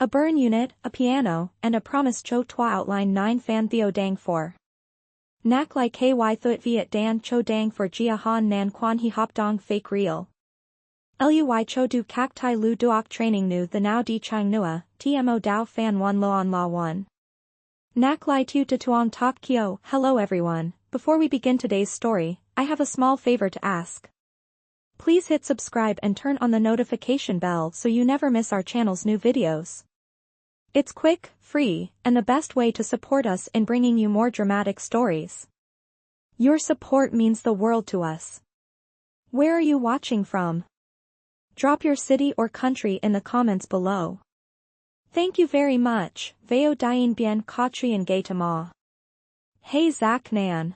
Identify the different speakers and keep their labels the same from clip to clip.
Speaker 1: a burn unit, a piano, and a promise cho twa outline 9 fan theo dang 4. Nak lai ky thuet viet dan cho dang for jia han nan quan he hop dong fake real. Lui cho du kak tai lu duok training nu the now di chang nua, tmo dao fan 1 loan la 1. Nak lai tu to tuong tok kyo. Hello everyone, before we begin today's story, I have a small favor to ask. Please hit subscribe and turn on the notification bell so you never miss our channel's new videos. It's quick, free, and the best way to support us in bringing you more dramatic stories. Your support means the world to us. Where are you watching from? Drop your city or country in the comments below. Thank you very much. Veo dien bien ka trien gay ma. Hey Zach Nan.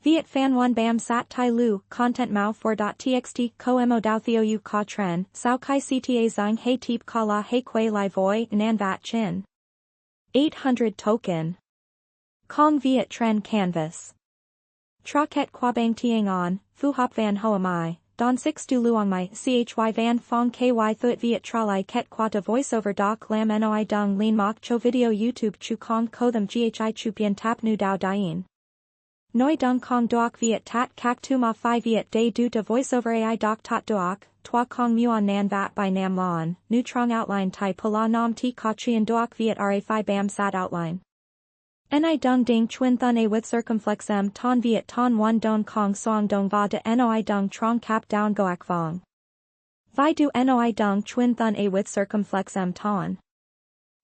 Speaker 1: Viet fan 1 bam sat tai lu, content mao 4.txt ko mo dao theo yu ka tren, sao kai cta zang hey teep ka la hey quay lai voi nan vat chin. 800 token. Kong Viet tren canvas. Tra ket qua bang tiang on, fu hop van hoa mai, don 6 du luong mai, chy van fong ky thuet viet tra lai ket qua de voiceover doc lam noi dung lean mok cho video YouTube chu kong ko them ghi chu bien tap nu dao dien. Noi dung kong doc viet tat kak tu ma phi viet day du de voiceover ai doc tot doc, twa kong muon nan vat by nam lon, nu trong outline tai pula nam ti ka trien doc viet ra phi bam sat outline. Ni dung ding chuin thun a with circumflex m ton viet ton 1 don kong song dong va de noi dung trong cap down goak vong. Vi du noi dung chuin thun a with circumflex m ton.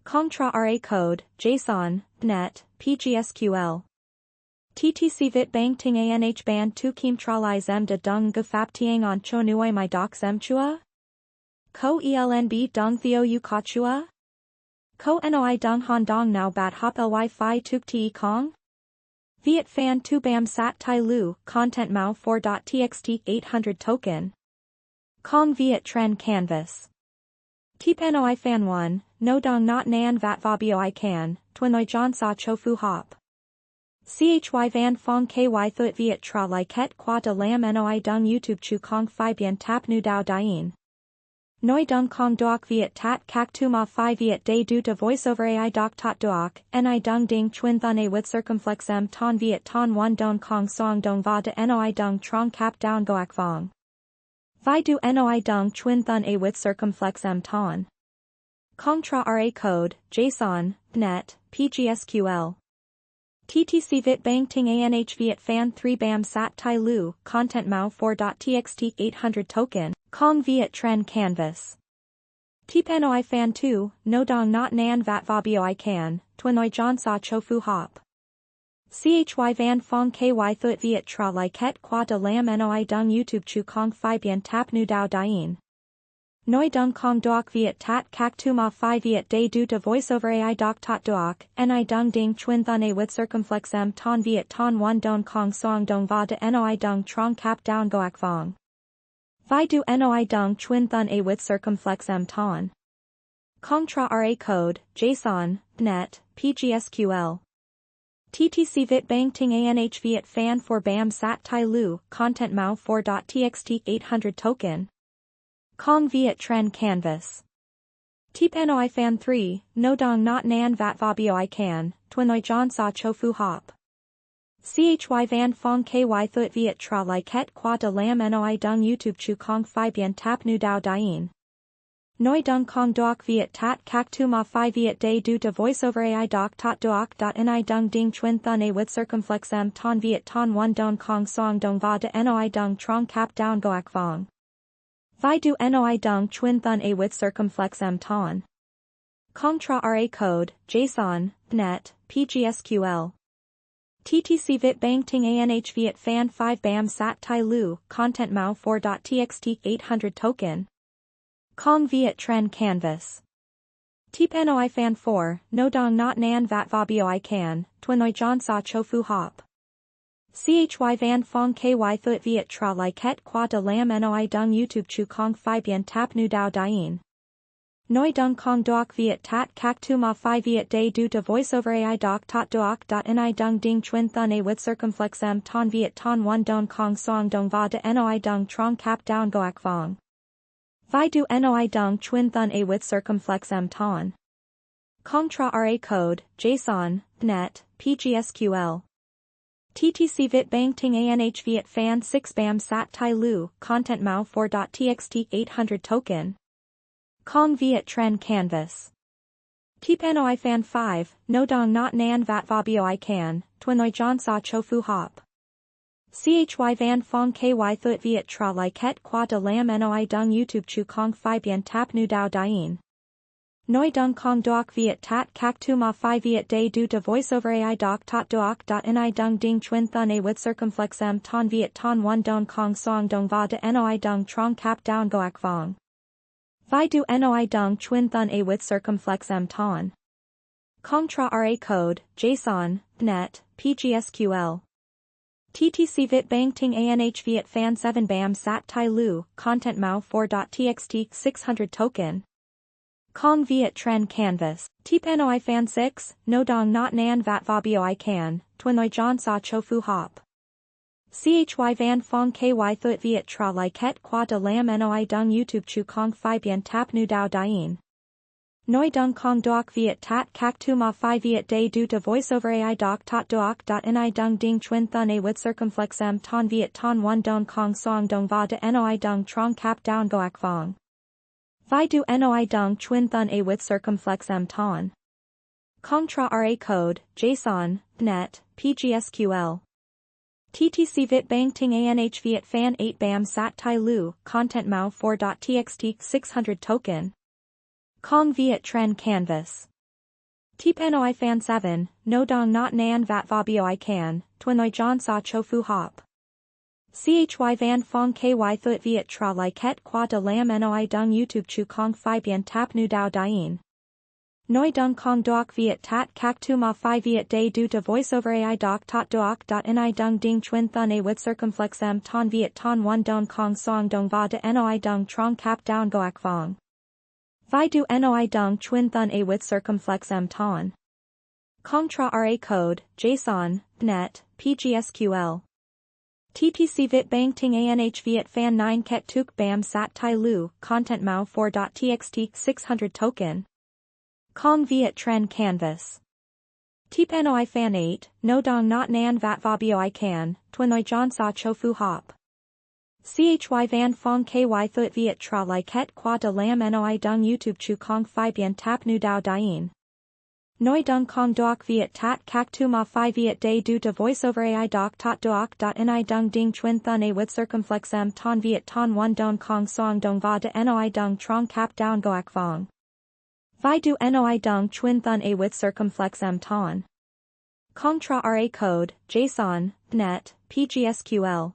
Speaker 1: Kong tra ra code, JSON, net, PGSQL. TTC vit bang ting anh ban tu kim tra lai zem de dung gu fap tiang on cho nuoi my doc zem chua? Ko elnb dung theo yu ka chua? Ko noi dung han dong now bat hop ly phi tuk te kong? Viet fan 2 bam sat tai lu, content mao 4.txt 800 token. Kong Viet tren canvas. Teep noi fan 1, no dong not nan vat va boi can, twin noi john sa cho fu hop. Chy van fong ky thuet viet tra lai ket qua de lam noi dung YouTube chu kong phi bien tap nu dao dien. Noi dung kong doc viet tat kak tu ma phi viet day du de voiceover ai doc tot doc, ni dung ding chuin thun a with circumflex m ton viet ton 1 don kong song dong va de noi dung trong cap down goak vong. Vi du noi dung chuin thun a with circumflex m ton. Kong tra ra code, JSON, net, PGSQL. TTC vit bang ting anh viet fan 3 bam sat tai lu, content mao 4.txt 800 token, Kong Viet tren canvas. Teep noi fan 2, no dong not nan vat va boi can, twin noi john sa cho fu hop. Chy van fong ky thuet viet tra lai ket qua de lam noi dung YouTube chu kong phi bien tap nu dao dien. Noi dung kong doc viet tat kak tu ma phi viet day du de voiceover ai doc tot doc, ni dung ding chuin thun a with circumflex m ton viet ton 1 don kong song dong va de noi dung trong cap down goak vong. Vi du noi dung chuin thun a with circumflex m ton. Kong tra ra code, JSON, net, PGSQL. TTC vit bang ting anh viet fan 4 bam sat tai lu, content mao 4.txt 800 token. Kong Viet tren canvas. Teep noi fan 3, no dong not nan vat va boi can, twin noi john sa cho fu hop. Chy van fong ky thuet viet tra lai ket qua de lam noi dung YouTube chu kong phi bien tap nu dao dien. Noi dung kong doc viet tat kak tu ma phi viet day du de voiceover ai doc tot doc. Ni dung ding chuin thun a with circumflex m ton viet ton 1 don kong song dong va de noi dung trong cap down goak vong. Vi du noi dung chuin thun a with circumflex m ton. Kong tra ra code, JSON, net, PGSQL. TTC vit bang ting anh viet fan 5 bam sat tai lu, content mao 4.txt 800 token. Kong Viet tren canvas. Teep noi fan 4, no dong not nan vat va boi can, twin noi john sa cho fu hop. Chy van fong ky thuet viet tra lai ket qua de lam noi dung YouTube chu kong phi bien tap nu dao dien. Noi dung kong doc viet tat kak tu ma phi viet day du de voiceover ai doc tot doc. Ni dung ding chuin thun a with circumflex m ton viet ton 1 don kong song dong va de noi dung trong cap down goak vong. Vi du noi dung chuin thun a with circumflex m ton. Contra RA code, JSON, net, PGSQL. TTC vit bang ting anh viet fan 6 bam sat tai lu, content mao 4.txt 800 token. Kong viet tren canvas. Tip noi fan 5, no dong not nan vat va boi can, twinoi john sa cho fu hop. Chy van fong ky thuit viet tra lai ket qua de lam noi dung YouTube chu kong phi bien tap nu dao dien. Noi dung kong doc viet tat kak tu ma phi viet day du de voiceover ai doc tot doc dot ni dung ding twin thun a with circumflex m ton viet ton one don kong song dong va de noi dung trong cap down goak vong. Vi du noi dung twin thun a with circumflex m ton. Contra RA code, JSON, net, PGSQL. TTC vit bang ting anh viet fan 7 bam sat tai lu, content mao 4.txt 600 token. Kong viet tren canvas, tip noi fan 6, no dong not nan vat va boi can, twinoi john sa cho fu hop. Chy van fong ky thuit viet tra lai ket qua de lam noi dung YouTube chu kong phi bien tap nu dao dien. Noi dung kong doc viet tat kak tu ma phi viet day du de voiceover ai doc tot doc dot ni dung ding twin thun a with circumflex m ton viet ton one don kong song dong va de noi dung trong cap down goak vong. Vi du noi dung twin thun a with circumflex m ton. Contra RA code, JSON, net, PGSQL. TTC vit bang ting anh viet fan 8 bam sat tai lu, content mao 4.txt 600 token. Kong viet tren canvas. Tip noi fan 7, no dong not nan vat va boi can, twinoi john sa cho fu hop. Chy van fong ky thuit viet tra lai ket qua de lam noi dung YouTube chu kong phi bien tap nu dao dien. Noi dung kong doc viet tat kak tu ma phi viet day du de voiceover ai doc tot doc dot ni dung ding twin thun a with circumflex m ton viet ton one don kong song dong va de noi dung trong cap down goak vong. Vi du noi dung twin thun a with circumflex m ton. Contra RA code, JSON, net, PGSQL. TTC vit bang ting anh viet fan 9 ket tuk bam sat tai lu, content mao 4.txt 600 token. Kong viet tren canvas. Tip noi fan 8, no dong not nan vat va boi can, twinoi john sa cho fu hop. Chy van fong ky thuit viet tra lai ket qua de lam noi dung YouTube chu kong phi bien tap nu dao dien. Noi dung kong doc viet tat kak tu ma phi viet day du de voiceover ai doc tot doc dot ni dung ding twin thun a with circumflex m ton viet ton one don kong song dong va de noi dung trong cap down goak vong. Vi du noi dung twin thun a with circumflex m ton. Contra RA code, JSON, net, PGSQL.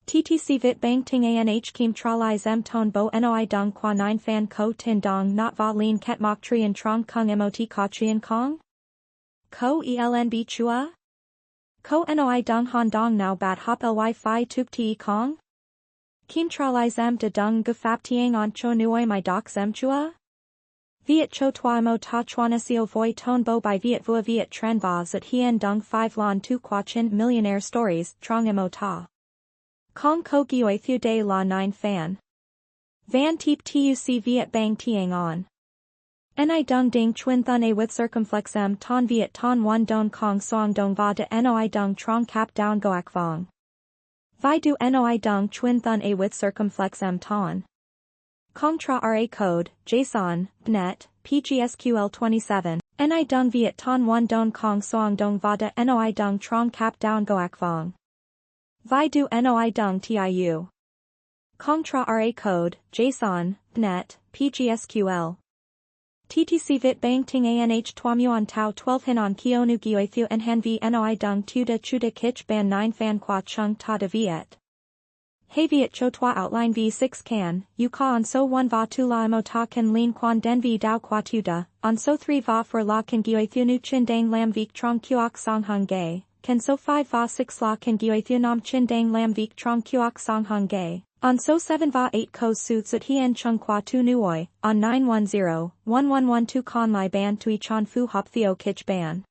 Speaker 1: TTC vit bang ting anh kim tralai zem ton bo noi dung qua 9 fan ko tin dong not va lin ket mok trian trong kung mot ka trian kong? Ko elnb chua? Ko noi dung han dong now bat hop ly fi tuk ti kong? Kim tralai zem de dung gu fap tiang on cho nuoi my doc zem chua? Viet cho toi mo ta chuana sio voi ton bo by viet vua viet tren va zat hien dung 5 lon tu qua chin millionaire stories trong mo ta. Kong ko gioi thu de la 9 fan. Van teep tuc viet bang tiang on. Ni dung ding twin thun a with circumflex m ton viet ton one don kong song dong va de noi dung trong cap down goak vong. Vi du noi dung twin thun a with circumflex m ton. Contra RA code, JSON, net, PGSQL 27. Ni dung viet ton one don kong song dong va de noi dung trong cap down goak vong. Vi du noi dung tiu. Contra RA code, JSON, net, PGSQL. TTC vit bang ting anh tuamuan tau 12 hin on kionu gioi thu en han vi noi dung tuda chuda kich ban 9 fan qua chung ta de viet. Hey viet cho toi outline v6 can, you ka on so 1 va tu la mo ta kan lin quan den vi dao qua tuda, on so 3 va for la kan gioi thu nu chin dang lam vik trong kuok song hung gay. Can so 5 va 6 la kan gioi thu nam chin dang lam vik trong kuok song hung gay. On so 7 va 8 ko suits at hien chung qua tu nuoi, on 910-1112 con lai ban tui chan fu hop theo kich ban.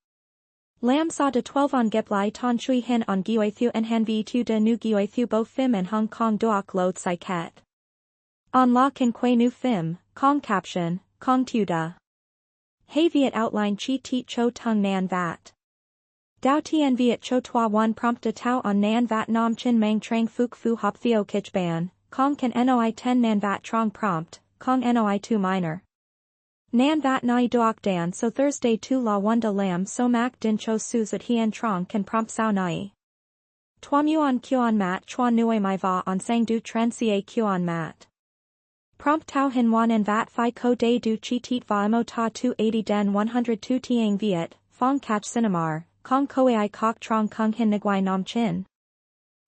Speaker 1: Lam sa de 12 on gep lai ton chui hin on gioi thu en han vi tu de nu gioi thu bo phim en Hong Kong doak load sai ket. On la kan quay nu phim, Kong caption, Kong tu da. Hay viet outline chi tiet cho tung nan vat. Dao tien viet cho toa one prompt de tao on nan vat nam chin mang trang fuk fu hop theo kich ban, kong kan noi 10 nan vat trong prompt, kong noi 2 minor. Nan vat nai doak dan so Thursday 2 la 1 de lam so mak din cho su zat hien trong kan prompt sao nai. Tuam yuan kuan mat chuan nuoi mai va on sang du tran ca kuan mat. Prompt tau hin wan en vat phi ko de du chi tit va mo ta 280 den 102 tiang viet, fong catch cinemar, kong koe I kok trong kung hin nguai nam chin.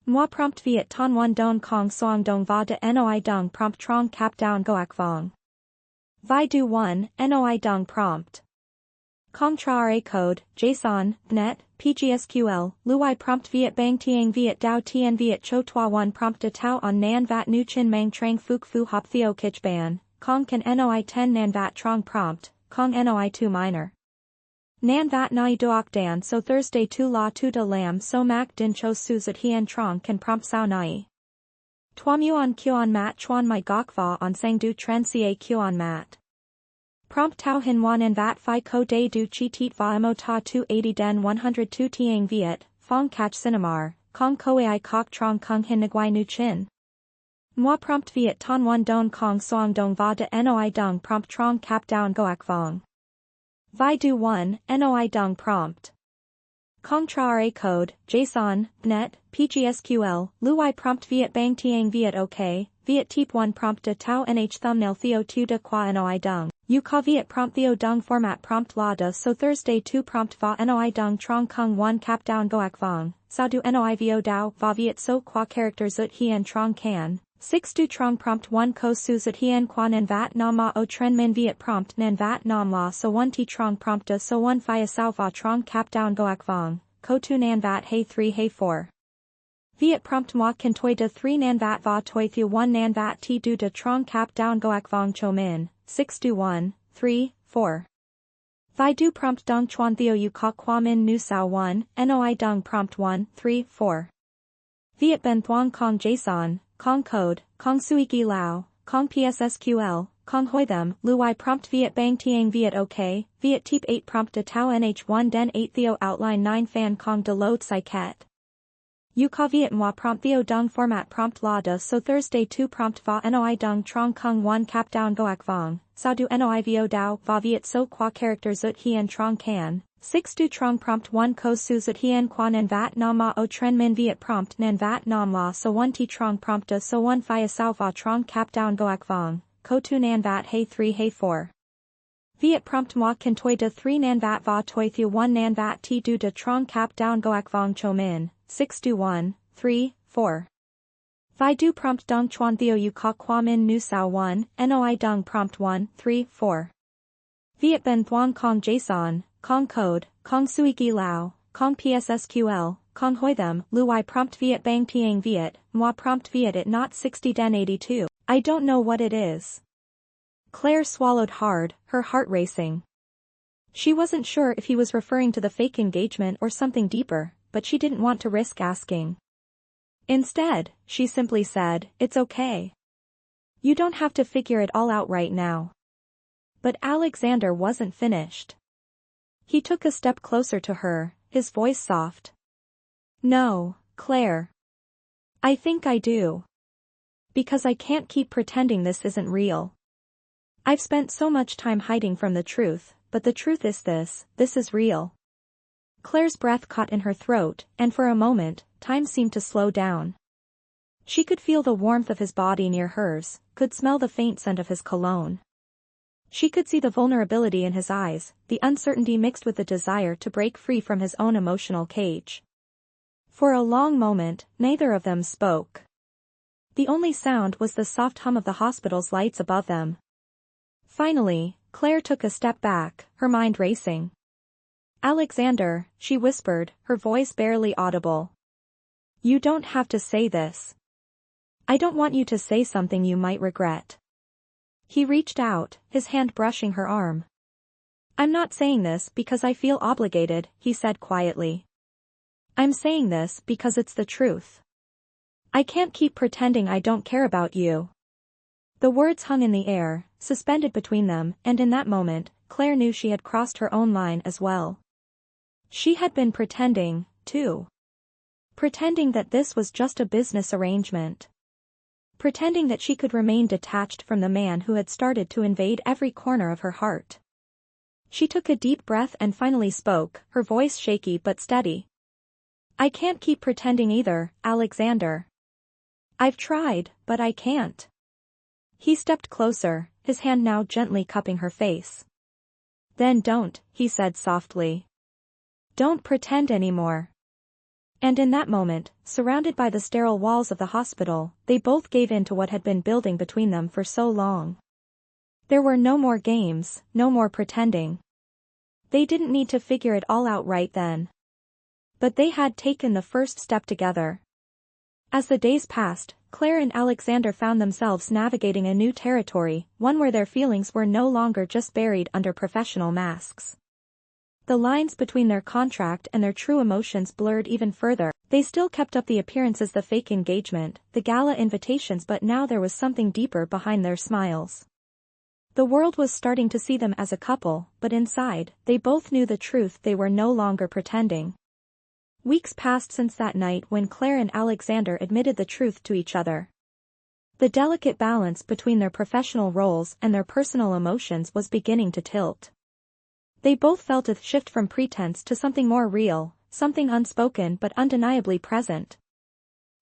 Speaker 1: Moi prompt viet ton one don kong soang dong va de noi dung prompt trong cap down goak vong. Vi du 1, noi dung prompt. Kong tra code, JSON, net, PGSQL, Luai prompt viet bang tiang viet dao tien viet cho toa 1 prompt de tao on nan vat nu chin mang trang fuk fu hop theo kich ban, kong kan noi 10 nan vat trong prompt, kong noi 2 minor. Nan vat nai doak dan so Thursday 2 la 2 de lam so mak din cho su zat hien trong kan prompt sao nai. Tuam yuan kuan mat chuan mai gok va on sang du tran ca kuan mat. Prompt tau hin wan en vat phi ko de du chi tit va mo ta 280 den 102 tiang viet, fong catch cinemar, kong koe I kok trong kung hin nguai nu chin. Moi prompt viet ton one don kong soang dong va de noi dung prompt trong cap down goak vong. Vi du 1, noi dung prompt. Kong tra code, JSON, net, PGSQL, Luai prompt viet bang tiang viet ok, viet teep 1 prompt de tau nh thumbnail theo 2 de qua noi dung. U ka viet prompt theo dung format prompt la de so Thursday 2 prompt va noi dung trong kung 1 cap down goak vong, sao du noi vo dao va viet so qua characters zut hien trong can, 6 du trong prompt 1 ko su zut hien quan en vat na ma o tren min viet prompt nan vat nam la so 1 ti trong prompt de so 1 phia sao va trong cap down goak vong, ko tu nan vat hay 3 hay 4. Viet prompt moi kan toi de 3 nan vat va toi thu 1 nan vat ti du de trong cap down goak vong cho min. 6 du 1, 3, 4. Vi du prompt dung chuan theo u ka qua min nu sao 1, noi dung prompt 1, 3, 4. Viet ben thuang kong JSON, kong code, kong suigi lao, kong PSSQL, kong hoi them, luai prompt viet bang tiang viet ok, viet teep 8 prompt de tau nh1 den 8 theo outline 9 fan kong de load psychet. U ka viet moi prompt theo dung format prompt la de so Thursday 2 prompt va noi dung trong kung 1 cap down goak vong, sao du noi vo dao va viet so qua character zut hien trong can, 6 du trong prompt 1 ko su zut hien quan en vat na ma o tren min viet prompt nan vat nam la so 1 ti trong prompt de so 1 phia sao va trong cap down goak vong, ko tu nan vat hay 3 hay 4. Viet prompt moi kan toi de 3 nan vat va toi thu 1 nan vat ti du de trong cap down goak vong cho min. 6 du 1, 3, 4. Vi du prompt dung chuan theo u ka qua min nu sao 1, noi dung prompt 1, 3, 4. Viet ben thuang kong JSON, kong code, kong suigi lao, kong PSSQL, kong hoi them, luai prompt viet bang tiang viet, moi prompt viet it not 60 den 82. I don't know what it is. Claire swallowed hard, her heart racing. She wasn't sure if he was referring to the fake engagement or something deeper, but she didn't want to risk asking. Instead, she simply said, "It's okay. You don't have to figure it all out right now." But Alexander wasn't finished. He took a step closer to her, his voice soft. "No, Claire. I think I do. Because I can't keep pretending this isn't real. I've spent so much time hiding from the truth, but the truth is this is real." Claire's breath caught in her throat, and for a moment, time seemed to slow down. She could feel the warmth of his body near hers, could smell the faint scent of his cologne. She could see the vulnerability in his eyes, the uncertainty mixed with the desire to break free from his own emotional cage. For a long moment, neither of them spoke. The only sound was the soft hum of the hospital's lights above them. Finally, Claire took a step back, her mind racing. "Alexander," she whispered, her voice barely audible. "You don't have to say this. I don't want you to say something you might regret." He reached out, his hand brushing her arm. "I'm not saying this because I feel obligated," he said quietly. "I'm saying this because it's the truth. I can't keep pretending I don't care about you." The words hung in the air, suspended between them, and in that moment, Claire knew she had crossed her own line as well. She had been pretending, too. Pretending that this was just a business arrangement. Pretending that she could remain detached from the man who had started to invade every corner of her heart. She took a deep breath and finally spoke, her voice shaky but steady. I can't keep pretending either, Alexander. I've tried, but I can't. He stepped closer, his hand now gently cupping her face. Then don't, he said softly. Don't pretend anymore. And in that moment, surrounded by the sterile walls of the hospital, they both gave in to what had been building between them for so long. There were no more games, no more pretending. They didn't need to figure it all out right then. But they had taken the first step together. As the days passed, Claire and Alexander found themselves navigating a new territory, one where their feelings were no longer just buried under professional masks. The lines between their contract and their true emotions blurred even further. They still kept up the appearances, the fake engagement, the gala invitations, but now there was something deeper behind their smiles. The world was starting to see them as a couple, but inside, they both knew the truth: they were no longer pretending. Weeks passed since that night when Claire and Alexander admitted the truth to each other. The delicate balance between their professional roles and their personal emotions was beginning to tilt. They both felt a shift from pretense to something more real, something unspoken but undeniably present.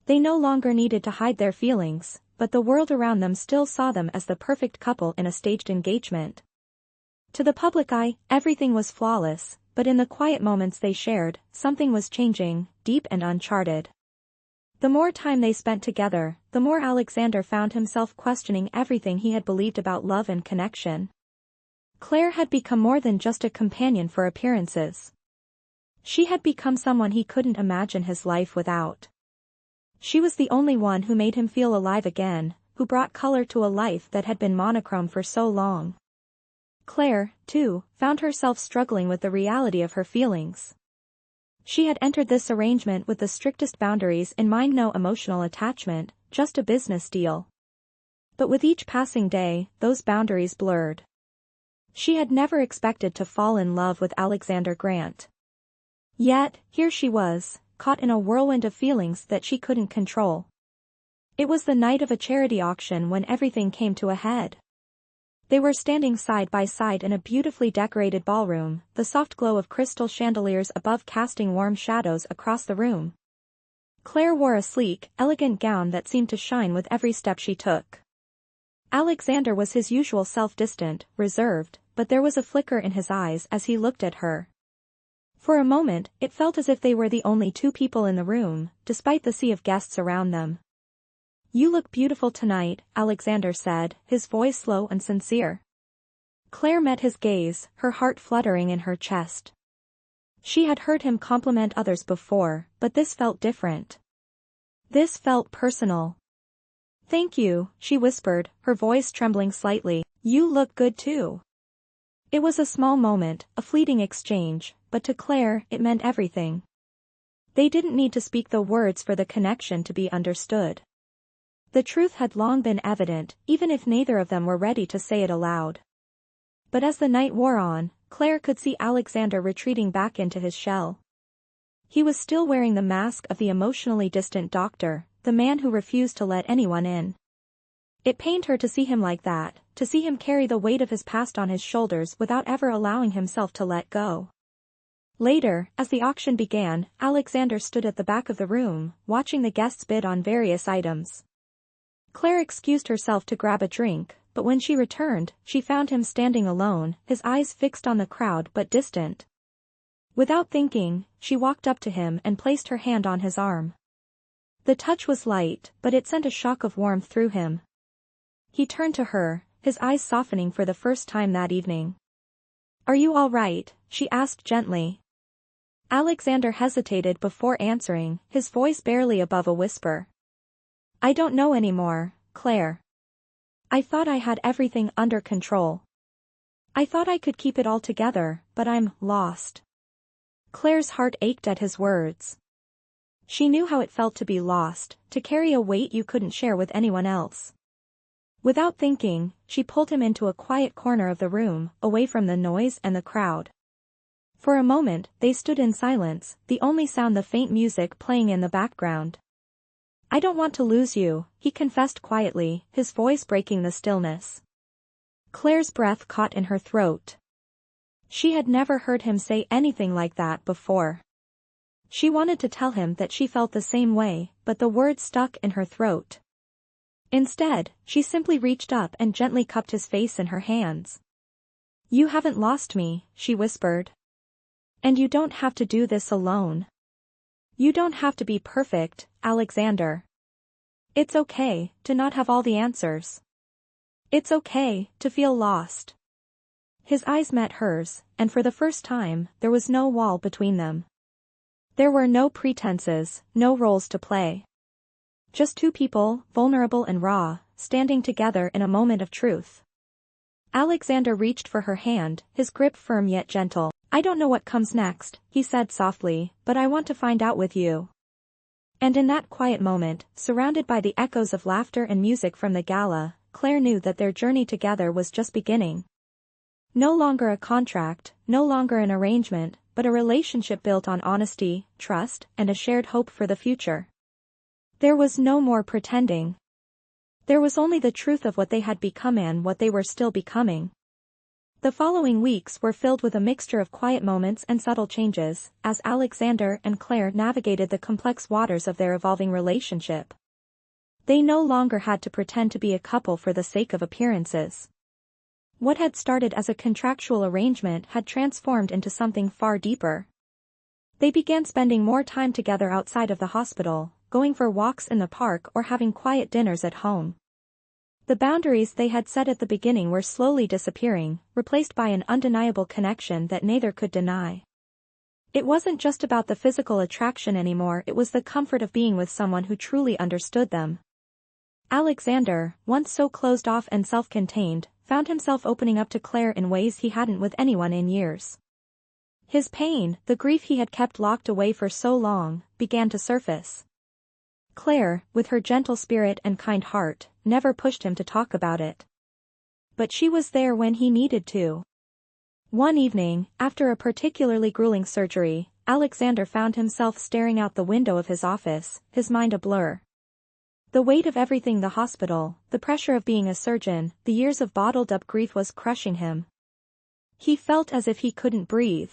Speaker 1: They no longer needed to hide their feelings, but the world around them still saw them as the perfect couple in a staged engagement. To the public eye, everything was flawless, but in the quiet moments they shared, something was changing, deep and uncharted. The more time they spent together, the more Alexander found himself questioning everything he had believed about love and connection. Claire had become more than just a companion for appearances. She had become someone he couldn't imagine his life without. She was the only one who made him feel alive again, who brought color to a life that had been monochrome for so long. Claire, too, found herself struggling with the reality of her feelings. She had entered this arrangement with the strictest boundaries in mind: no emotional attachment, just a business deal. But with each passing day, those boundaries blurred. She had never expected to fall in love with Alexander Grant. Yet, here she was, caught in a whirlwind of feelings that she couldn't control. It was the night of a charity auction when everything came to a head. They were standing side by side in a beautifully decorated ballroom, the soft glow of crystal chandeliers above casting warm shadows across the room. Claire wore a sleek, elegant gown that seemed to shine with every step she took. Alexander was his usual self, distant, reserved, but there was a flicker in his eyes as he looked at her. For a moment, it felt as if they were the only two people in the room, despite the sea of guests around them. You look beautiful tonight, Alexander said, his voice slow and sincere. Claire met his gaze, her heart fluttering in her chest. She had heard him compliment others before, but this felt different. This felt personal. Thank you, she whispered, her voice trembling slightly. You look good too. It was a small moment, a fleeting exchange, but to Claire, it meant everything. They didn't need to speak the words for the connection to be understood. The truth had long been evident, even if neither of them were ready to say it aloud. But as the night wore on, Claire could see Alexander retreating back into his shell. He was still wearing the mask of the emotionally distant doctor, the man who refused to let anyone in. It pained her to see him like that, to see him carry the weight of his past on his shoulders without ever allowing himself to let go. Later, as the auction began, Alexander stood at the back of the room, watching the guests bid on various items. Claire excused herself to grab a drink, but when she returned, she found him standing alone, his eyes fixed on the crowd but distant. Without thinking, she walked up to him and placed her hand on his arm. The touch was light, but it sent a shock of warmth through him. He turned to her, his eyes softening for the first time that evening. Are you all right? She asked gently. Alexander hesitated before answering, his voice barely above a whisper. I don't know anymore, Claire. I thought I had everything under control. I thought I could keep it all together, but I'm lost. Claire's heart ached at his words. She knew how it felt to be lost, to carry a weight you couldn't share with anyone else. Without thinking, she pulled him into a quiet corner of the room, away from the noise and the crowd. For a moment, they stood in silence, the only sound the faint music playing in the background. "I don't want to lose you," he confessed quietly, his voice breaking the stillness. Claire's breath caught in her throat. She had never heard him say anything like that before. She wanted to tell him that she felt the same way, but the words stuck in her throat. Instead, she simply reached up and gently cupped his face in her hands. "You haven't lost me," she whispered. "And you don't have to do this alone. You don't have to be perfect, Alexander. It's okay to not have all the answers. It's okay to feel lost." His eyes met hers, and for the first time, there was no wall between them. There were no pretenses, no roles to play. Just two people, vulnerable and raw, standing together in a moment of truth. Alexander reached for her hand, his grip firm yet gentle. "I don't know what comes next," he said softly, "but I want to find out with you." And in that quiet moment, surrounded by the echoes of laughter and music from the gala, Claire knew that their journey together was just beginning. No longer a contract, no longer an arrangement, but a relationship built on honesty, trust, and a shared hope for the future. There was no more pretending. There was only the truth of what they had become and what they were still becoming. The following weeks were filled with a mixture of quiet moments and subtle changes, as Alexander and Claire navigated the complex waters of their evolving relationship. They no longer had to pretend to be a couple for the sake of appearances. What had started as a contractual arrangement had transformed into something far deeper. They began spending more time together outside of the hospital, going for walks in the park or having quiet dinners at home. The boundaries they had set at the beginning were slowly disappearing, replaced by an undeniable connection that neither could deny. It wasn't just about the physical attraction anymore, it was the comfort of being with someone who truly understood them. Alexander, once so closed off and self-contained, found himself opening up to Claire in ways he hadn't with anyone in years. His pain, the grief he had kept locked away for so long, began to surface. Claire, with her gentle spirit and kind heart, never pushed him to talk about it. But she was there when he needed to. One evening, after a particularly grueling surgery, Alexander found himself staring out the window of his office, his mind a blur. The weight of everything, the hospital, the pressure of being a surgeon, the years of bottled-up grief was crushing him. He felt as if he couldn't breathe.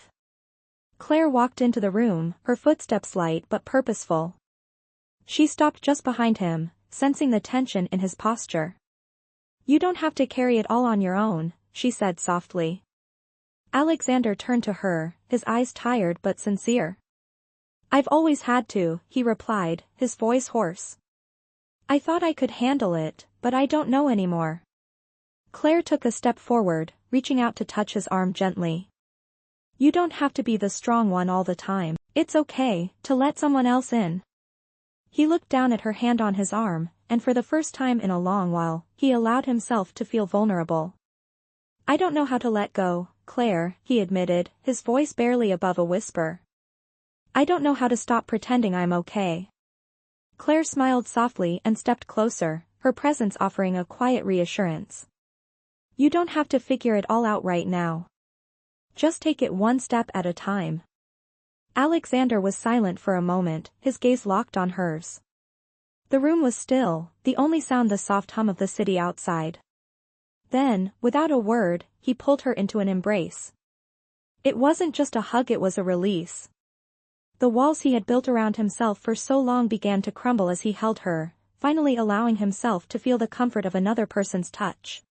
Speaker 1: Claire walked into the room, her footsteps light but purposeful. She stopped just behind him, sensing the tension in his posture. "You don't have to carry it all on your own," she said softly. Alexander turned to her, his eyes tired but sincere. "I've always had to," he replied, his voice hoarse. "I thought I could handle it, but I don't know anymore." Claire took a step forward, reaching out to touch his arm gently. "You don't have to be the strong one all the time. It's okay to let someone else in." He looked down at her hand on his arm, and for the first time in a long while, he allowed himself to feel vulnerable. "I don't know how to let go, Claire," he admitted, his voice barely above a whisper. "I don't know how to stop pretending I'm okay." Claire smiled softly and stepped closer, her presence offering a quiet reassurance. "You don't have to figure it all out right now. Just take it one step at a time." Alexander was silent for a moment, his gaze locked on hers. The room was still, the only sound the soft hum of the city outside. Then, without a word, he pulled her into an embrace. It wasn't just a hug, it was a release. The walls he had built around himself for so long began to crumble as he held her, finally allowing himself to feel the comfort of another person's touch.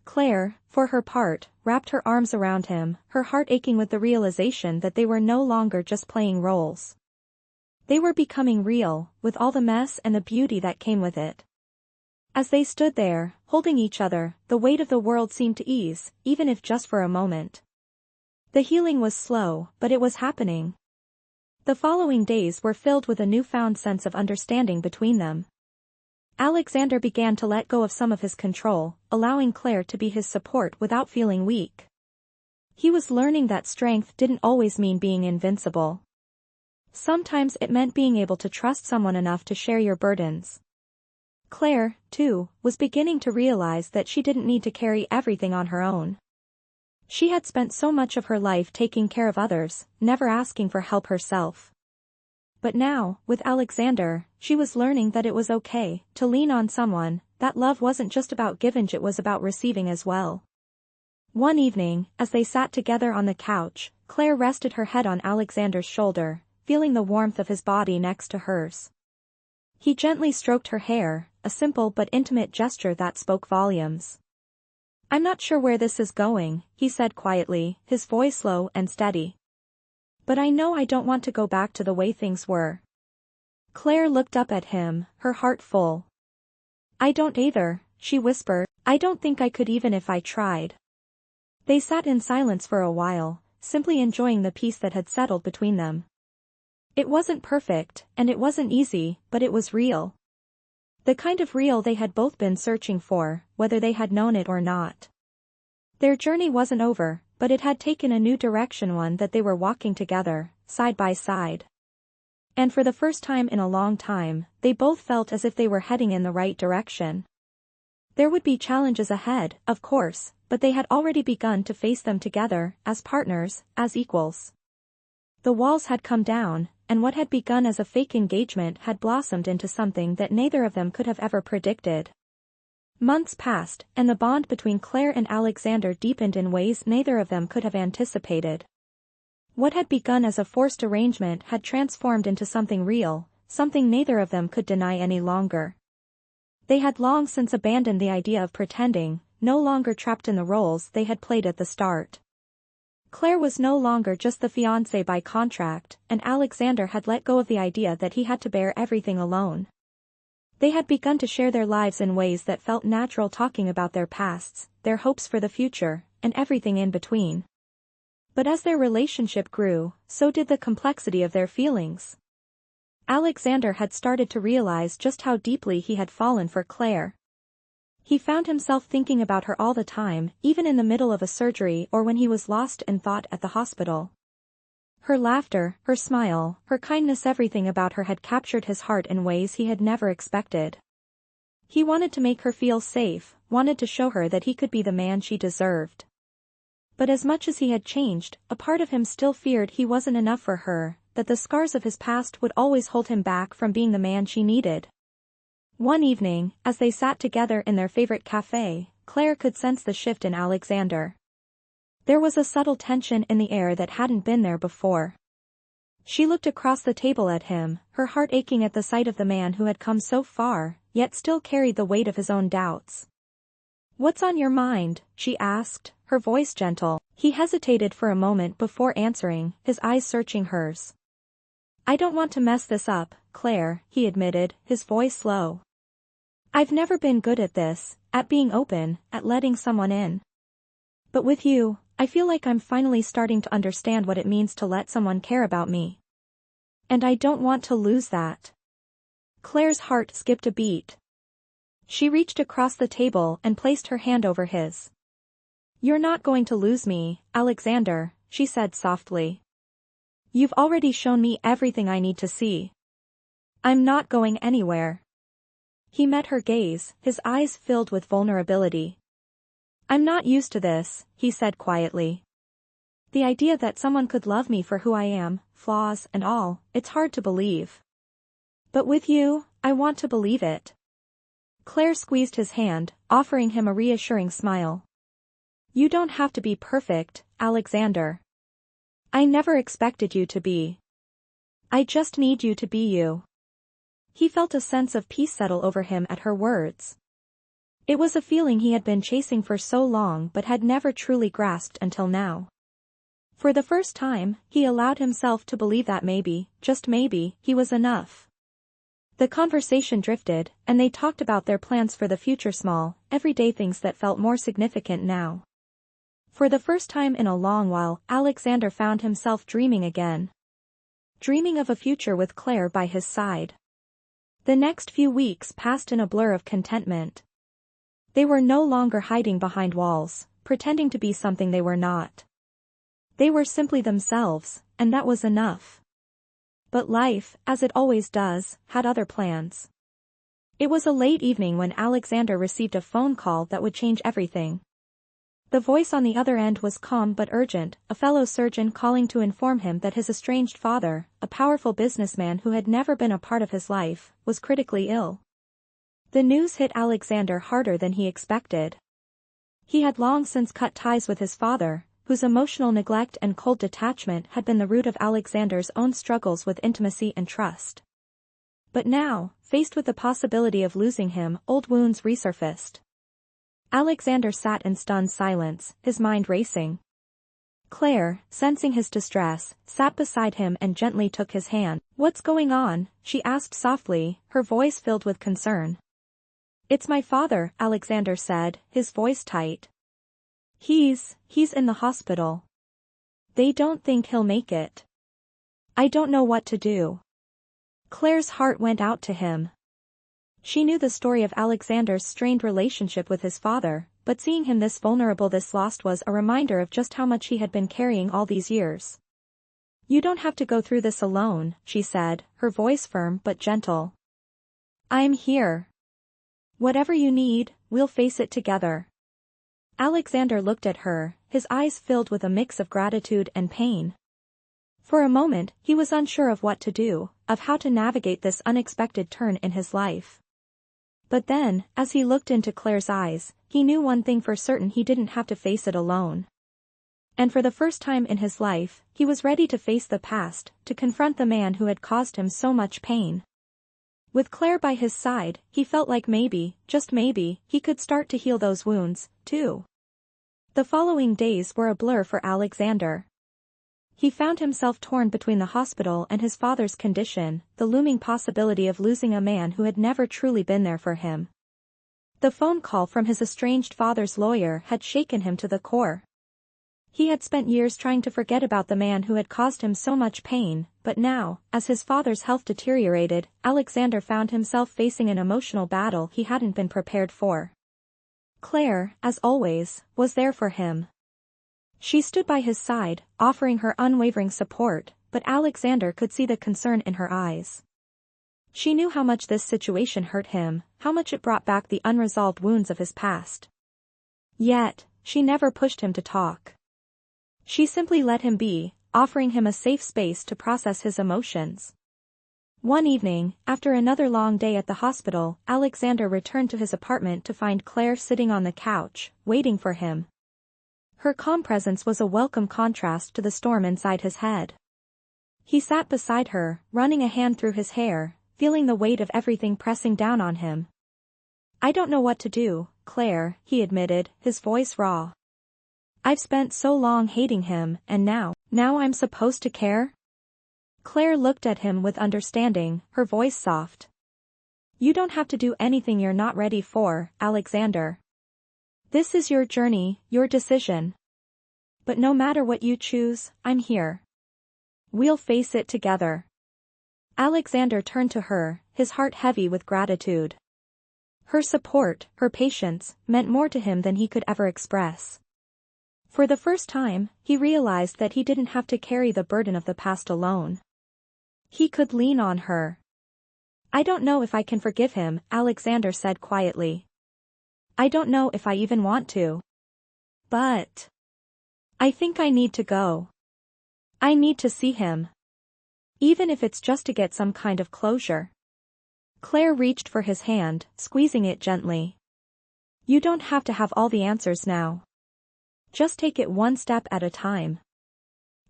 Speaker 1: Claire, for her part, wrapped her arms around him, her heart aching with the realization that they were no longer just playing roles. They were becoming real, with all the mess and the beauty that came with it. As they stood there, holding each other, the weight of the world seemed to ease, even if just for a moment. The healing was slow, but it was happening. The following days were filled with a newfound sense of understanding between them. Alexander began to let go of some of his control, allowing Claire to be his support without feeling weak. He was learning that strength didn't always mean being invincible. Sometimes it meant being able to trust someone enough to share your burdens. Claire, too, was beginning to realize that she didn't need to carry everything on her own. She had spent so much of her life taking care of others, never asking for help herself. But now, with Alexander, she was learning that it was okay to lean on someone, that love wasn't just about giving, it was about receiving as well. One evening, as they sat together on the couch, Claire rested her head on Alexander's shoulder, feeling the warmth of his body next to hers. He gently stroked her hair, a simple but intimate gesture that spoke volumes. "I'm not sure where this is going," he said quietly, his voice low and steady. "But I know I don't want to go back to the way things were." Claire looked up at him, her heart full. "I don't either," she whispered. "I don't think I could even if I tried." They sat in silence for a while, simply enjoying the peace that had settled between them. It wasn't perfect, and it wasn't easy, but it was real. The kind of real they had both been searching for, whether they had known it or not. Their journey wasn't over, but it had taken a new direction, one that they were walking together, side by side. And for the first time in a long time, they both felt as if they were heading in the right direction. There would be challenges ahead, of course, but they had already begun to face them together, as partners, as equals. The walls had come down, and what had begun as a fake engagement had blossomed into something that neither of them could have ever predicted. Months passed, and the bond between Claire and Alexander deepened in ways neither of them could have anticipated. What had begun as a forced arrangement had transformed into something real, something neither of them could deny any longer. They had long since abandoned the idea of pretending, no longer trapped in the roles they had played at the start. Claire was no longer just the fiancée by contract, and Alexander had let go of the idea that he had to bear everything alone. They had begun to share their lives in ways that felt natural, talking about their pasts, their hopes for the future, and everything in between. But as their relationship grew, so did the complexity of their feelings. Alexander had started to realize just how deeply he had fallen for Claire. He found himself thinking about her all the time, even in the middle of a surgery or when he was lost in thought at the hospital. Her laughter, her smile, her kindness, everything about her had captured his heart in ways he had never expected. He wanted to make her feel safe, wanted to show her that he could be the man she deserved. But as much as he had changed, a part of him still feared he wasn't enough for her, that the scars of his past would always hold him back from being the man she needed. One evening, as they sat together in their favorite cafe, Claire could sense the shift in Alexander. There was a subtle tension in the air that hadn't been there before. She looked across the table at him, her heart aching at the sight of the man who had come so far, yet still carried the weight of his own doubts. "What's on your mind?" she asked, her voice gentle. He hesitated for a moment before answering, his eyes searching hers. "I don't want to mess this up, Claire," he admitted, his voice low. "I've never been good at this, at being open, at letting someone in. But with you, I feel like I'm finally starting to understand what it means to let someone care about me. And I don't want to lose that." Claire's heart skipped a beat. She reached across the table and placed her hand over his. "You're not going to lose me, Alexander," she said softly. "You've already shown me everything I need to see. I'm not going anywhere." He met her gaze, his eyes filled with vulnerability. "I'm not used to this," he said quietly. "The idea that someone could love me for who I am, flaws and all, it's hard to believe. But with you, I want to believe it." Claire squeezed his hand, offering him a reassuring smile. "You don't have to be perfect, Alexander. I never expected you to be. I just need you to be you." He felt a sense of peace settle over him at her words. It was a feeling he had been chasing for so long but had never truly grasped until now. For the first time, he allowed himself to believe that maybe, just maybe, he was enough. The conversation drifted, and they talked about their plans for the future, small, everyday things that felt more significant now. For the first time in a long while, Alexander found himself dreaming again. Dreaming of a future with Claire by his side. The next few weeks passed in a blur of contentment. They were no longer hiding behind walls, pretending to be something they were not. They were simply themselves, and that was enough. But life, as it always does, had other plans. It was a late evening when Alexander received a phone call that would change everything. The voice on the other end was calm but urgent, a fellow surgeon calling to inform him that his estranged father, a powerful businessman who had never been a part of his life, was critically ill. The news hit Alexander harder than he expected. He had long since cut ties with his father, whose emotional neglect and cold detachment had been the root of Alexander's own struggles with intimacy and trust. But now, faced with the possibility of losing him, old wounds resurfaced. Alexander sat in stunned silence, his mind racing. Claire, sensing his distress, sat beside him and gently took his hand. "What's going on?" she asked softly, her voice filled with concern. "It's my father," Alexander said, his voice tight. He's in the hospital. They don't think he'll make it. I don't know what to do." Claire's heart went out to him. She knew the story of Alexander's strained relationship with his father, but seeing him this vulnerable, this lost, was a reminder of just how much he had been carrying all these years. "You don't have to go through this alone," she said, her voice firm but gentle. "I'm here. Whatever you need, we'll face it together." Alexander looked at her, his eyes filled with a mix of gratitude and pain. For a moment, he was unsure of what to do, of how to navigate this unexpected turn in his life. But then, as he looked into Claire's eyes, he knew one thing for certain: he didn't have to face it alone. And for the first time in his life, he was ready to face the past, to confront the man who had caused him so much pain. With Claire by his side, he felt like maybe, just maybe, he could start to heal those wounds, too. The following days were a blur for Alexander. He found himself torn between the hospital and his father's condition, the looming possibility of losing a man who had never truly been there for him. The phone call from his estranged father's lawyer had shaken him to the core. He had spent years trying to forget about the man who had caused him so much pain, but now, as his father's health deteriorated, Alexander found himself facing an emotional battle he hadn't been prepared for. Claire, as always, was there for him. She stood by his side, offering her unwavering support, but Alexander could see the concern in her eyes. She knew how much this situation hurt him, how much it brought back the unresolved wounds of his past. Yet, she never pushed him to talk. She simply let him be, offering him a safe space to process his emotions. One evening, after another long day at the hospital, Alexander returned to his apartment to find Claire sitting on the couch, waiting for him. Her calm presence was a welcome contrast to the storm inside his head. He sat beside her, running a hand through his hair, feeling the weight of everything pressing down on him. "I don't know what to do, Claire," he admitted, his voice raw. "I've spent so long hating him, and now I'm supposed to care?" Claire looked at him with understanding, her voice soft. "You don't have to do anything you're not ready for, Alexander. This is your journey, your decision. But no matter what you choose, I'm here. We'll face it together." Alexander turned to her, his heart heavy with gratitude. Her support, her patience, meant more to him than he could ever express. For the first time, he realized that he didn't have to carry the burden of the past alone. He could lean on her. "I don't know if I can forgive him," Alexander said quietly. "I don't know if I even want to. But I think I need to go. I need to see him. Even if it's just to get some kind of closure." Claire reached for his hand, squeezing it gently. "You don't have to have all the answers now. Just take it one step at a time.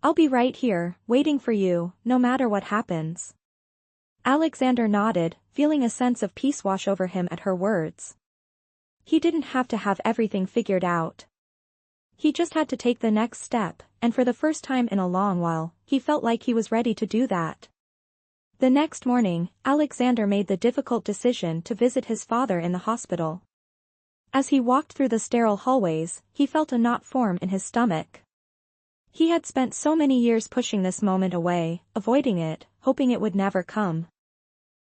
Speaker 1: I'll be right here, waiting for you, no matter what happens." Alexander nodded, feeling a sense of peace wash over him at her words. He didn't have to have everything figured out. He just had to take the next step, and for the first time in a long while, he felt like he was ready to do that. The next morning, Alexander made the difficult decision to visit his father in the hospital. As he walked through the sterile hallways, he felt a knot form in his stomach. He had spent so many years pushing this moment away, avoiding it, hoping it would never come.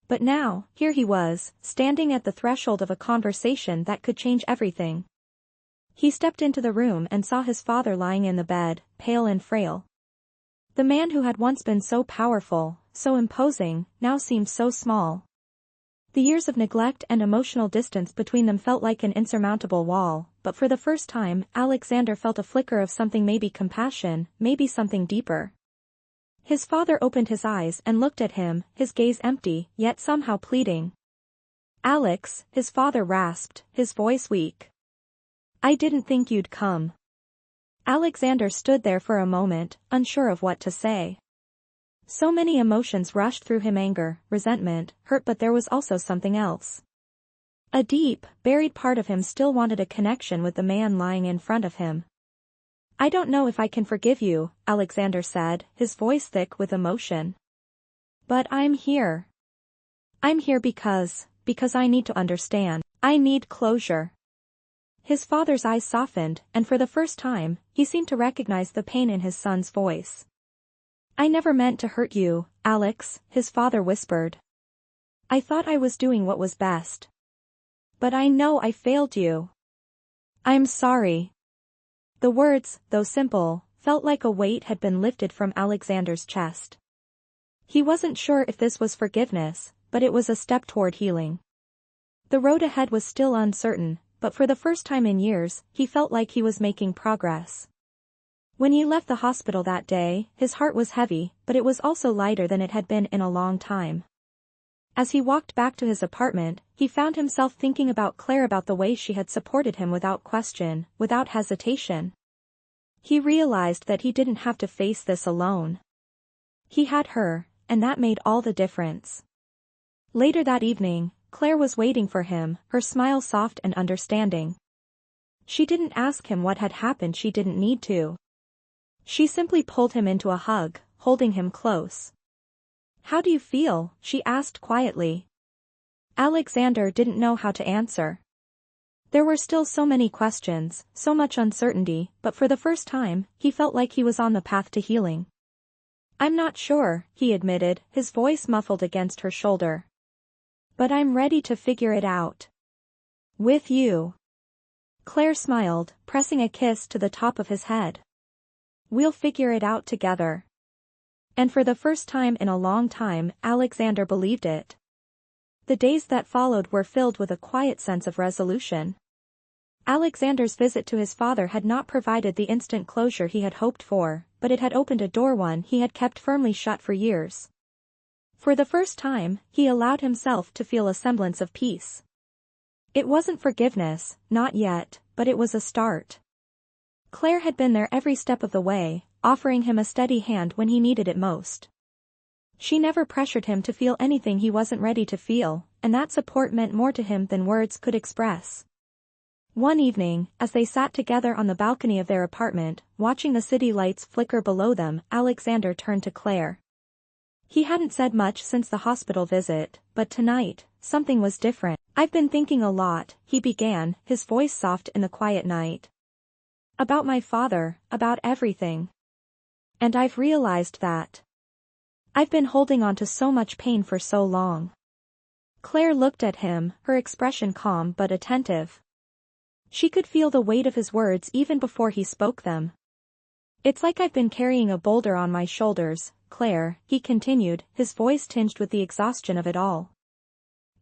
Speaker 1: But now, here he was, standing at the threshold of a conversation that could change everything. He stepped into the room and saw his father lying in the bed, pale and frail. The man who had once been so powerful, so imposing, now seemed so small. The years of neglect and emotional distance between them felt like an insurmountable wall, but for the first time, Alexander felt a flicker of something, maybe compassion, maybe something deeper. His father opened his eyes and looked at him, his gaze empty, yet somehow pleading. "Alex," his father rasped, his voice weak. "I didn't think you'd come." Alexander stood there for a moment, unsure of what to say. So many emotions rushed through him: anger, resentment, hurt, but there was also something else. A deep, buried part of him still wanted a connection with the man lying in front of him. "I don't know if I can forgive you," Alexander said, his voice thick with emotion. "But I'm here. I'm here because I need to understand. I need closure." His father's eyes softened, and for the first time, he seemed to recognize the pain in his son's voice. "I never meant to hurt you, Alex," his father whispered. "I thought I was doing what was best. But I know I failed you. I'm sorry." The words, though simple, felt like a weight had been lifted from Alexander's chest. He wasn't sure if this was forgiveness, but it was a step toward healing. The road ahead was still uncertain, but for the first time in years, he felt like he was making progress. When he left the hospital that day, his heart was heavy, but it was also lighter than it had been in a long time. As he walked back to his apartment, he found himself thinking about Claire, about the way she had supported him without question, without hesitation. He realized that he didn't have to face this alone. He had her, and that made all the difference. Later that evening, Claire was waiting for him, her smile soft and understanding. She didn't ask him what had happened, she didn't need to. She simply pulled him into a hug, holding him close. "How do you feel?" she asked quietly. Alexander didn't know how to answer. There were still so many questions, so much uncertainty, but for the first time, he felt like he was on the path to healing. "I'm not sure," he admitted, his voice muffled against her shoulder. "But I'm ready to figure it out. With you." Claire smiled, pressing a kiss to the top of his head. "We'll figure it out together." And for the first time in a long time, Alexander believed it. The days that followed were filled with a quiet sense of resolution. Alexander's visit to his father had not provided the instant closure he had hoped for, but it had opened a door, one he had kept firmly shut for years. For the first time, he allowed himself to feel a semblance of peace. It wasn't forgiveness, not yet, but it was a start. Claire had been there every step of the way, offering him a steady hand when he needed it most. She never pressured him to feel anything he wasn't ready to feel, and that support meant more to him than words could express. One evening, as they sat together on the balcony of their apartment, watching the city lights flicker below them, Alexander turned to Claire. He hadn't said much since the hospital visit, but tonight, something was different. "I've been thinking a lot," he began, his voice soft in the quiet night. "About my father, about everything. And I've realized that I've been holding on to so much pain for so long." Claire looked at him, her expression calm but attentive. She could feel the weight of his words even before he spoke them. "It's like I've been carrying a boulder on my shoulders, Claire," he continued, his voice tinged with the exhaustion of it all.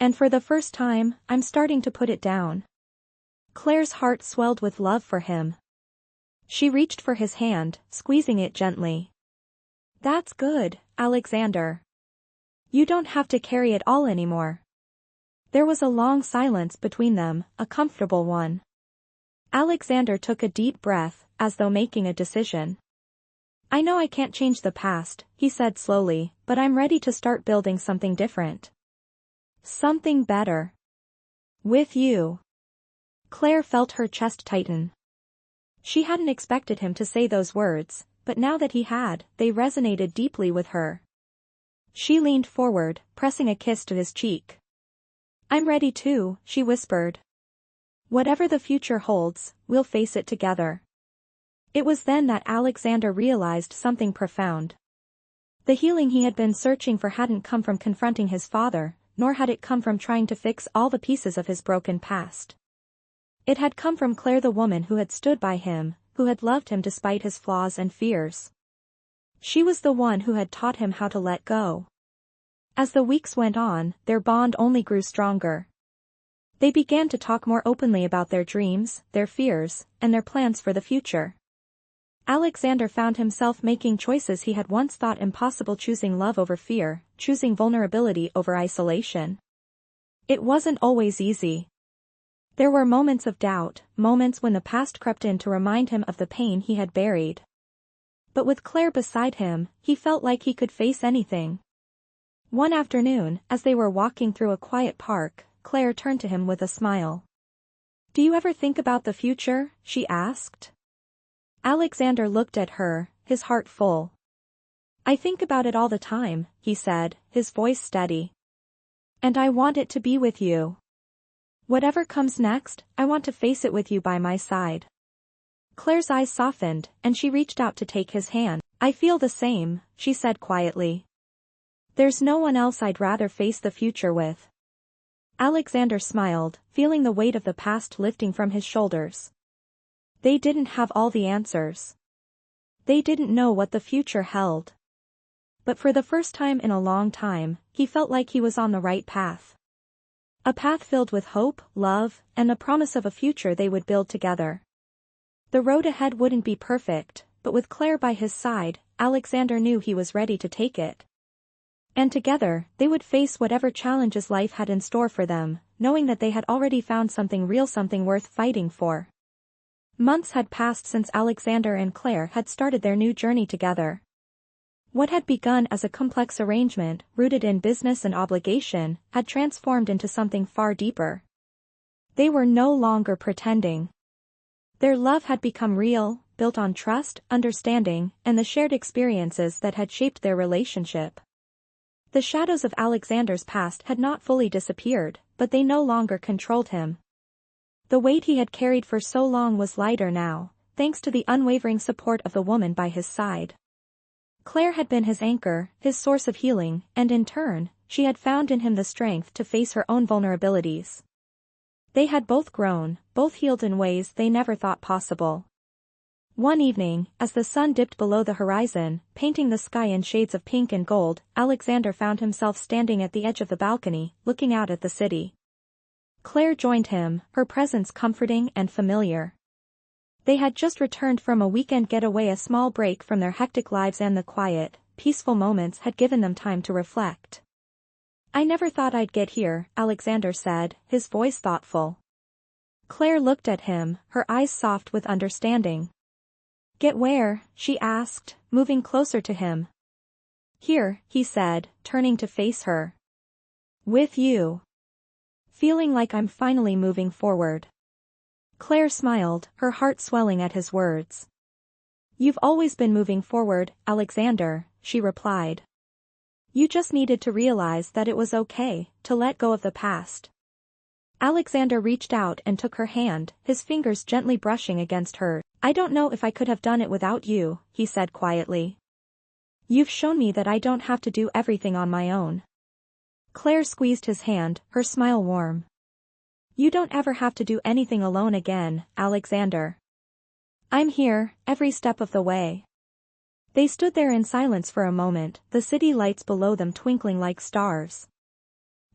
Speaker 1: "And for the first time, I'm starting to put it down." Claire's heart swelled with love for him. She reached for his hand, squeezing it gently. "That's good, Alexander. You don't have to carry it all anymore." There was a long silence between them, a comfortable one. Alexander took a deep breath, as though making a decision. "I know I can't change the past," he said slowly, "but I'm ready to start building something different. Something better. With you." Claire felt her chest tighten. She hadn't expected him to say those words, but now that he had, they resonated deeply with her. She leaned forward, pressing a kiss to his cheek. "I'm ready too," she whispered. "Whatever the future holds, we'll face it together." It was then that Alexander realized something profound. The healing he had been searching for hadn't come from confronting his father, nor had it come from trying to fix all the pieces of his broken past. It had come from Claire, the woman who had stood by him, who had loved him despite his flaws and fears. She was the one who had taught him how to let go. As the weeks went on, their bond only grew stronger. They began to talk more openly about their dreams, their fears, and their plans for the future. Alexander found himself making choices he had once thought impossible, choosing love over fear, choosing vulnerability over isolation. It wasn't always easy. There were moments of doubt, moments when the past crept in to remind him of the pain he had buried. But with Claire beside him, he felt like he could face anything. One afternoon, as they were walking through a quiet park, Claire turned to him with a smile. "Do you ever think about the future?" she asked. Alexander looked at her, his heart full. "I think about it all the time," he said, his voice steady. "And I want it to be with you. Whatever comes next, I want to face it with you by my side." Claire's eyes softened, and she reached out to take his hand. "I feel the same," she said quietly. "There's no one else I'd rather face the future with." Alexander smiled, feeling the weight of the past lifting from his shoulders. They didn't have all the answers. They didn't know what the future held. But for the first time in a long time, he felt like he was on the right path. A path filled with hope, love, and the promise of a future they would build together. The road ahead wouldn't be perfect, but with Claire by his side, Alexander knew he was ready to take it. And together, they would face whatever challenges life had in store for them, knowing that they had already found something real, something worth fighting for. Months had passed since Alexander and Claire had started their new journey together. What had begun as a complex arrangement, rooted in business and obligation, had transformed into something far deeper. They were no longer pretending. Their love had become real, built on trust, understanding, and the shared experiences that had shaped their relationship. The shadows of Alexander's past had not fully disappeared, but they no longer controlled him. The weight he had carried for so long was lighter now, thanks to the unwavering support of the woman by his side. Claire had been his anchor, his source of healing, and in turn, she had found in him the strength to face her own vulnerabilities. They had both grown, both healed in ways they never thought possible. One evening, as the sun dipped below the horizon, painting the sky in shades of pink and gold, Alexander found himself standing at the edge of the balcony, looking out at the city. Claire joined him, her presence comforting and familiar. They had just returned from a weekend getaway, a small break from their hectic lives, and the quiet, peaceful moments had given them time to reflect. "I never thought I'd get here," Alexander said, his voice thoughtful. Claire looked at him, her eyes soft with understanding. "Get where?" she asked, moving closer to him. "Here," he said, turning to face her. "With you. Feeling like I'm finally moving forward." Claire smiled, her heart swelling at his words. "You've always been moving forward, Alexander," she replied. "You just needed to realize that it was okay to let go of the past." Alexander reached out and took her hand, his fingers gently brushing against hers. "I don't know if I could have done it without you," he said quietly. "You've shown me that I don't have to do everything on my own." Claire squeezed his hand, her smile warm. "You don't ever have to do anything alone again, Alexander. I'm here, every step of the way." They stood there in silence for a moment, the city lights below them twinkling like stars.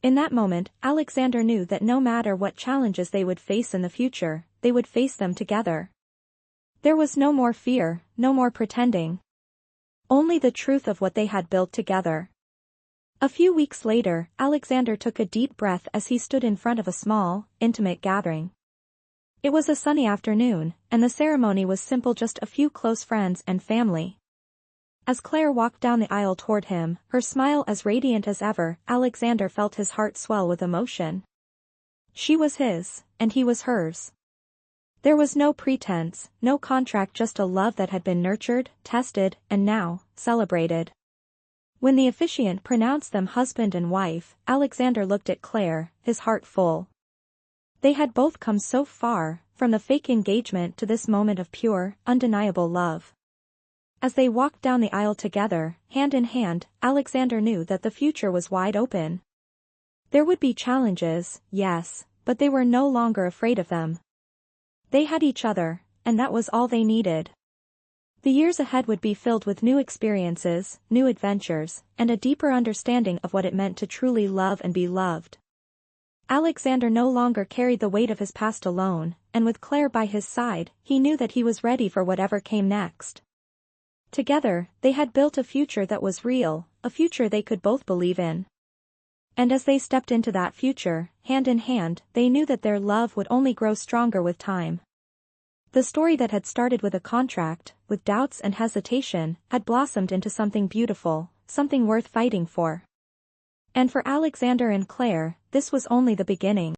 Speaker 1: In that moment, Alexander knew that no matter what challenges they would face in the future, they would face them together. There was no more fear, no more pretending. Only the truth of what they had built together. A few weeks later, Alexander took a deep breath as he stood in front of a small, intimate gathering. It was a sunny afternoon, and the ceremony was simple, just a few close friends and family. As Claire walked down the aisle toward him, her smile as radiant as ever, Alexander felt his heart swell with emotion. She was his, and he was hers. There was no pretense, no contract, just a love that had been nurtured, tested, and now, celebrated. When the officiant pronounced them husband and wife, Alexander looked at Claire, his heart full. They had both come so far, from the fake engagement to this moment of pure, undeniable love. As they walked down the aisle together, hand in hand, Alexander knew that the future was wide open. There would be challenges, yes, but they were no longer afraid of them. They had each other, and that was all they needed. The years ahead would be filled with new experiences, new adventures, and a deeper understanding of what it meant to truly love and be loved. Alexander no longer carried the weight of his past alone, and with Claire by his side, he knew that he was ready for whatever came next. Together, they had built a future that was real, a future they could both believe in. And as they stepped into that future, hand in hand, they knew that their love would only grow stronger with time. The story that had started with a contract, with doubts and hesitation, had blossomed into something beautiful, something worth fighting for. And for Alexander and Claire, this was only the beginning.